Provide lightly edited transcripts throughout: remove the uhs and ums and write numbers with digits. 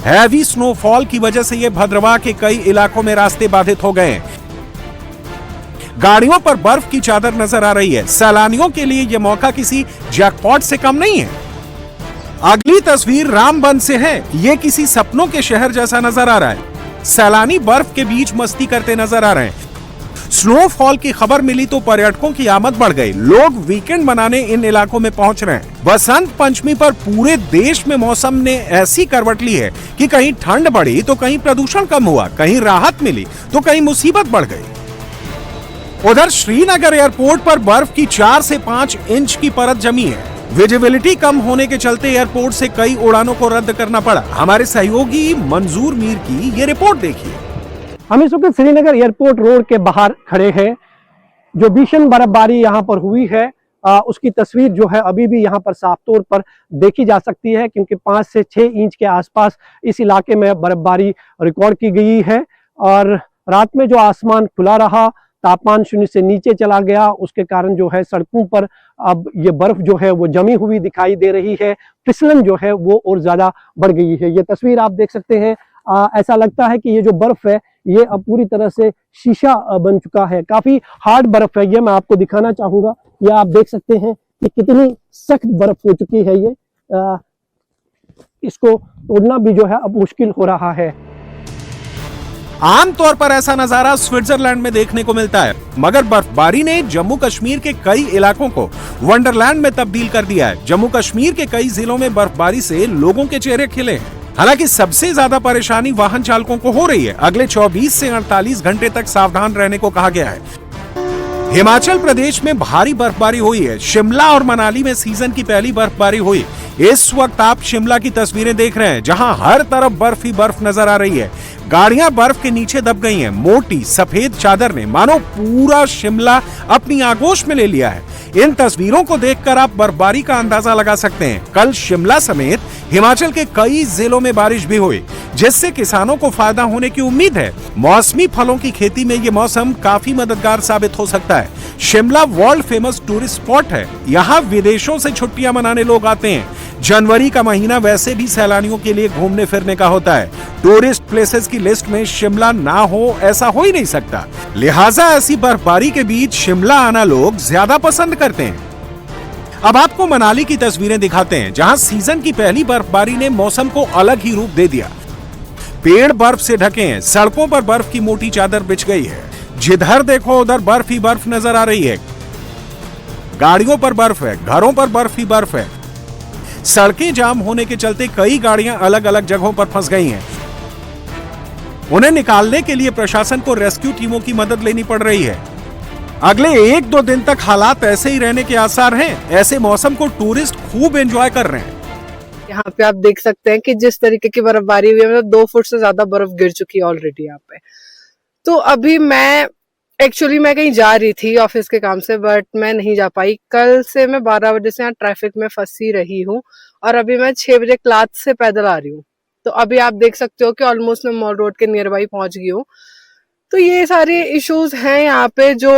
Heavy snowfall की वजह से ये भद्रवाह के कई इलाकों में रास्ते बाधित हो गए हैं। गाड़ियों पर बर्फ की चादर नजर आ रही है। सैलानियों के लिए यह मौका किसी जैकपॉट से कम नहीं है। अगली तस्वीर रामबन से है। ये किसी सपनों के शहर जैसा नजर आ रहा है। सैलानी बर्फ के बीच मस्ती करते नजर आ रहे हैं। स्नोफॉल की खबर मिली तो पर्यटकों की आमद बढ़ गई। लोग वीकेंड मनाने इन इलाकों में पहुंच रहे हैं। बसंत पंचमी पर पूरे देश में मौसम ने ऐसी करवट ली है कि कहीं ठंड बढ़ी तो कहीं प्रदूषण कम हुआ, कहीं राहत मिली तो कहीं मुसीबत बढ़ गई। उधर श्रीनगर एयरपोर्ट पर बर्फ की 4 से 5 इंच की परत जमी है। विजिबिलिटी कम होने के चलते एयरपोर्ट से कई उड़ानों को रद्द करना पड़ा। हमारे सहयोगी मंजूर मीर की ये रिपोर्ट देखिए। हम इस वक्त श्रीनगर एयरपोर्ट रोड के बाहर खड़े हैं। जो भीषण बर्फबारी यहाँ पर हुई है उसकी तस्वीर जो है अभी भी यहाँ पर साफ तौर पर देखी जा सकती है, क्योंकि 5 से 6 इंच के आसपास इस इलाके में बर्फबारी रिकॉर्ड की गई है। और रात में जो आसमान खुला रहा, तापमान 0 से नीचे चला गया, उसके कारण जो है सड़कों पर अब ये बर्फ जो है वो जमी हुई दिखाई दे रही है। फिसलन जो है वो और ज्यादा बढ़ गई है। ये तस्वीर आप देख सकते हैं। ऐसा लगता है कि ये जो बर्फ है ये अब पूरी तरह से शीशा बन चुका है। काफी हार्ड बर्फ है। ये मैं आपको दिखाना चाहूंगा। ये आप देख सकते हैं कि कितनी सख्त बर्फ हो चुकी है। ये इसको तोड़ना भी जो है अब मुश्किल हो रहा है। आमतौर पर ऐसा नजारा स्विट्जरलैंड में देखने को मिलता है, मगर बर्फबारी ने जम्मू कश्मीर के कई इलाकों को वंडरलैंड में तब्दील कर दिया है। जम्मू कश्मीर के कई जिलों में बर्फबारी से लोगों के चेहरे खिले हैं। हालांकि सबसे ज्यादा परेशानी वाहन चालकों को हो रही है। अगले 24 से 48 घंटे तक सावधान रहने को कहा गया है। हिमाचल प्रदेश में भारी बर्फबारी हुई है। शिमला और मनाली में सीजन की पहली बर्फबारी हुई। इस वक्त आप शिमला की तस्वीरें देख रहे हैं, जहां हर तरफ बर्फ ही बर्फ नजर आ रही है। गाड़ियां बर्फ के नीचे दब गई हैं। मोटी सफेद चादर ने मानो पूरा शिमला अपनी आगोश में ले लिया है। इन तस्वीरों को देखकर आप बर्फबारी का अंदाजा लगा सकते हैं। कल शिमला समेत हिमाचल के कई जिलों में बारिश भी हुई, जिससे किसानों को फायदा होने की उम्मीद है। मौसमी फलों की खेती में ये मौसम काफी मददगार साबित हो सकता है। Shimla world famous tourist spot है। यहाँ विदेशों से छुट्टियां मनाने लोग आते हैं। जनवरी का महीना वैसे भी सैलानियों के लिए घूमने फिरने का होता है। टूरिस्ट प्लेसेस की लिस्ट में शिमला ना हो ऐसा हो ही नहीं सकता। लिहाजा ऐसी बर्फबारी के बीच शिमला आना लोग ज्यादा पसंद करते हैं। अब आपको मनाली की तस्वीरें दिखाते हैं, जहां सीजन की पहली बर्फबारी ने मौसम को अलग ही रूप दे दिया। पेड़ बर्फ से ढके हैं। सड़कों पर बर्फ की मोटी चादर बिछ गई है। जिधर देखो उधर बर्फ ही बर्फ नजर आ रही है। गाड़ियों पर बर्फ है, घरों पर बर्फ ही बर्फ है। सड़कें जाम होने के चलते कई गाड़ियां अलग अलग जगहों पर फंस गई हैं। उन्हें निकालने के लिए प्रशासन को रेस्क्यू टीमों की मदद लेनी पड़ रही है। अगले 1-2 दिन तक हालात ऐसे ही रहने के आसार हैं। ऐसे मौसम को टूरिस्ट खूब एंजॉय कर रहे हैं। यहाँ पे आप देख सकते हैं कि जिस तरीके की बर्फबारी हुई है, मतलब 2 फुट से ज्यादा बर्फ गिर चुकी है ऑलरेडी यहाँ पे। तो अभी मैं कहीं जा रही थी ऑफिस के काम से, बट मैं नहीं जा पाई। कल से मैं 12 बजे से यहाँ ट्रैफिक में फंसी रही हूँ और अभी मैं 6 बजे क्लास से पैदल आ रही हूँ। तो अभी आप देख सकते हो कि ऑलमोस्ट मैं मॉल रोड के नियर बाई पहुंच गई हूँ। तो ये सारे इश्यूज हैं यहाँ पे जो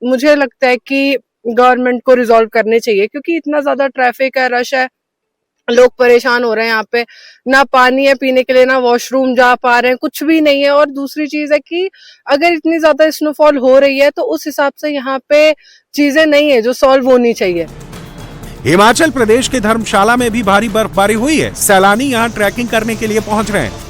मुझे लगता है कि गवर्नमेंट को रिजॉल्व करने चाहिए, क्योंकि इतना ज्यादा ट्रैफिक है, रश है, लोग परेशान हो रहे हैं। यहाँ पे ना पानी है पीने के लिए, ना वॉशरूम जा पा रहे हैं, कुछ भी नहीं है। और दूसरी चीज है कि अगर इतनी ज्यादा स्नोफॉल हो रही है तो उस हिसाब से यहाँ पे चीजें नहीं है जो सॉल्व होनी चाहिए। हिमाचल प्रदेश के धर्मशाला में भी भारी बर्फबारी हुई है। सैलानी यहाँ ट्रैकिंग करने के लिए पहुंच रहे हैं।